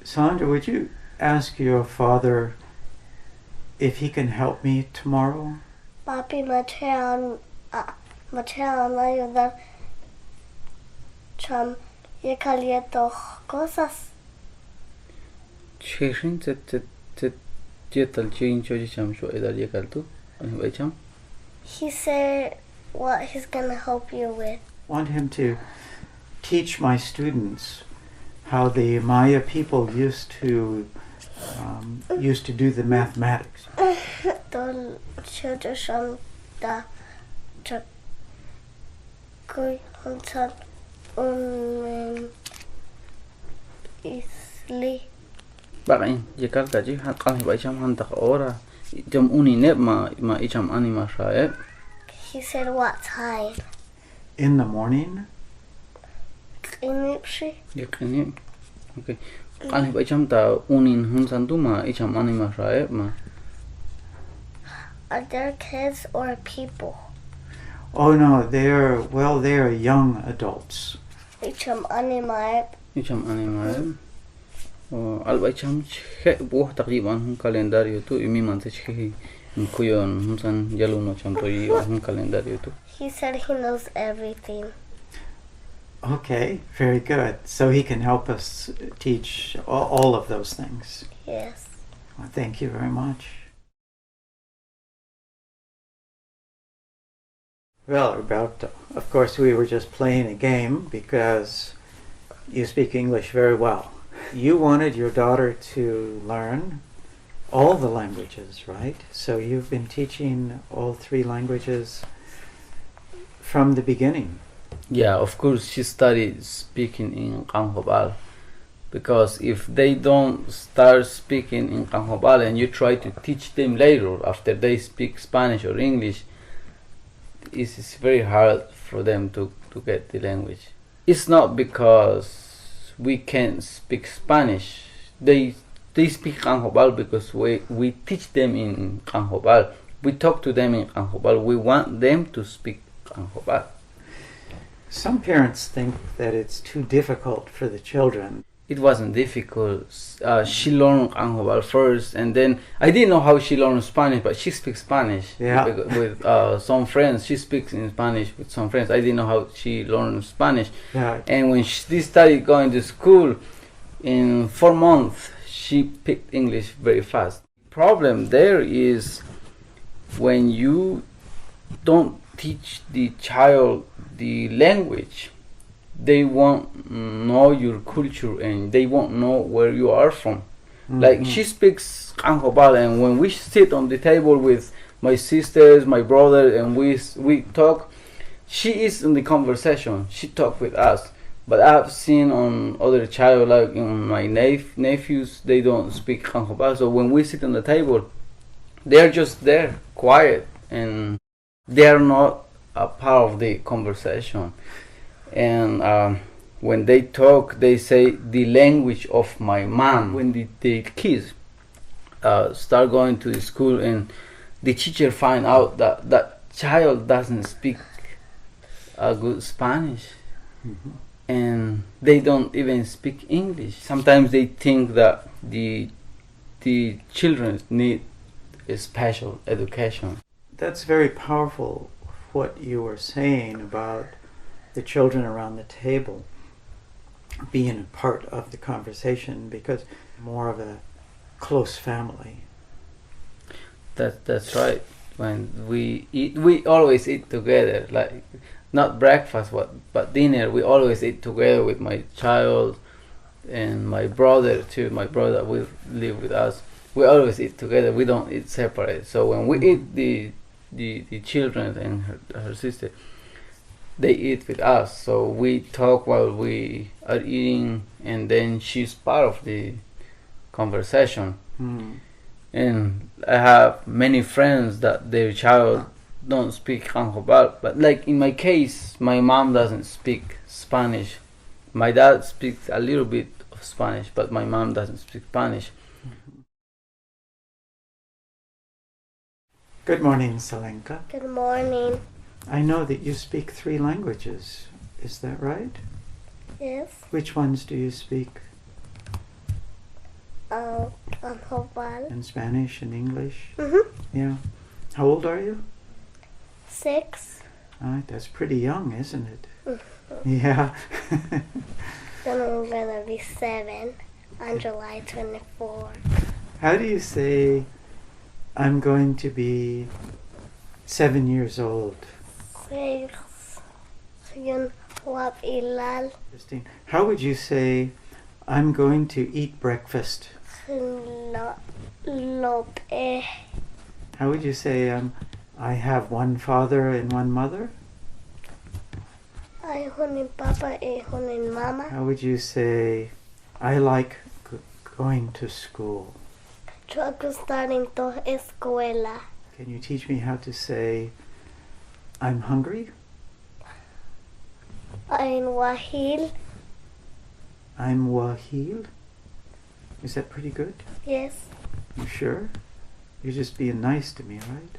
Sandra, would you ask your father if he can help me tomorrow? Papi Matean ayudar cham yekalieto cosas. Chirin tietal chin choji cham sho edal yekaltu. Ani cham. He said what he's gonna help you with. Want him to teach my students how the Maya people used to do the mathematics. Don children som da chakui huntan isli. Bakain yekal kaji kan hibai cham han tak ora. Jam uni ne ma icham anima shae. He said what time? In the morning? Inipshi. Yakini. Okay. Kan hibai cham ta unin hun santu ma icham anima shae ma. Are there kids or people? Oh no, they are young adults. Icham anima. Icham anima. Albai cham che buah takriban hun kalendario tu imi mante che kuyon hun san jaluno cham to hun kalendario tu. He said he knows everything. Okay, very good. So he can help us teach all of those things. Yes. Well, thank you very much. Well, Roberto, of course we were just playing a game because you speak English very well. You wanted your daughter to learn all the languages, right? So you've been teaching all 3 languages from the beginning. Yeah, of course she studied speaking in Kanghobal, because if they don't start speaking in Kanghobal and you try to teach them later after they speak Spanish or English, it's very hard for them to get the language. It's not because we can't speak Spanish. They speak Kanghobal because we teach them in Kanghobal. We talk to them in Kanghobal. We want them to speak Kanghobal. Some parents think that it's too difficult for the children. It wasn't difficult. She learned Kanghobal first, and then I didn't know how she learned Spanish, but she speaks Spanish with some friends. She speaks in Spanish with some friends. I didn't know how she learned Spanish. Yeah. And when she started going to school, in 4 months, she picked English very fast. Problem there is when you don't teach the child the language, they won't know your culture and they won't know where you are from. Mm-hmm. Like she speaks Kanghobal, and when we sit on the table with my sisters, my brother, and we talk, she is in the conversation. She talk with us. But I've seen on other child, like my nephews, they don't speak Kanghobal. So when we sit on the table, they're just there, quiet, and they are not a part of the conversation. And when they talk, they say the language of my mom. When the kids start going to the school and the teacher find out that that child doesn't speak a good Spanish, mm-hmm. and they don't even speak English. Sometimes they think that the children need a special education. That's very powerful, what you were saying about the children around the table being a part of the conversation, because more of a close family. That's right. When we eat, we always eat together, like not breakfast but dinner. We always eat together with my child and my brother too. My brother will live with us. We always eat together. We don't eat separate. So when we eat, the children and her sister, they eat with us. So we talk while we are eating, and then she's part of the conversation. Mm. And I have many friends that their child don't speak Kanghobal, but like in my case, my mom doesn't speak Spanish. My dad speaks a little bit of Spanish, but my mom doesn't speak Spanish. Mm-hmm. Good morning, Salenka. Good morning. I know that you speak 3 languages. Is that right? Yes. Which ones do you speak? I'm Hopal. In Spanish and English? Mm-hmm. Yeah. How old are you? 6. All right, that's pretty young, isn't it? Mm-hmm. Yeah. Then I'm gonna be 7 on July 24. How do you say, I'm going to be 7 years old? 6. Yun, wap ilal. Christine, how would you say, I'm going to eat breakfast? Lope. How would you say, I have one father and one mother? Ay hunin papa hunin mama. How would you say, I like going to school? Yo gustarin to escuela. Can you teach me how to say, I'm hungry? Ayn wahil. I'm Wahil? Is that pretty good? Yes. You sure? You're just being nice to me, right?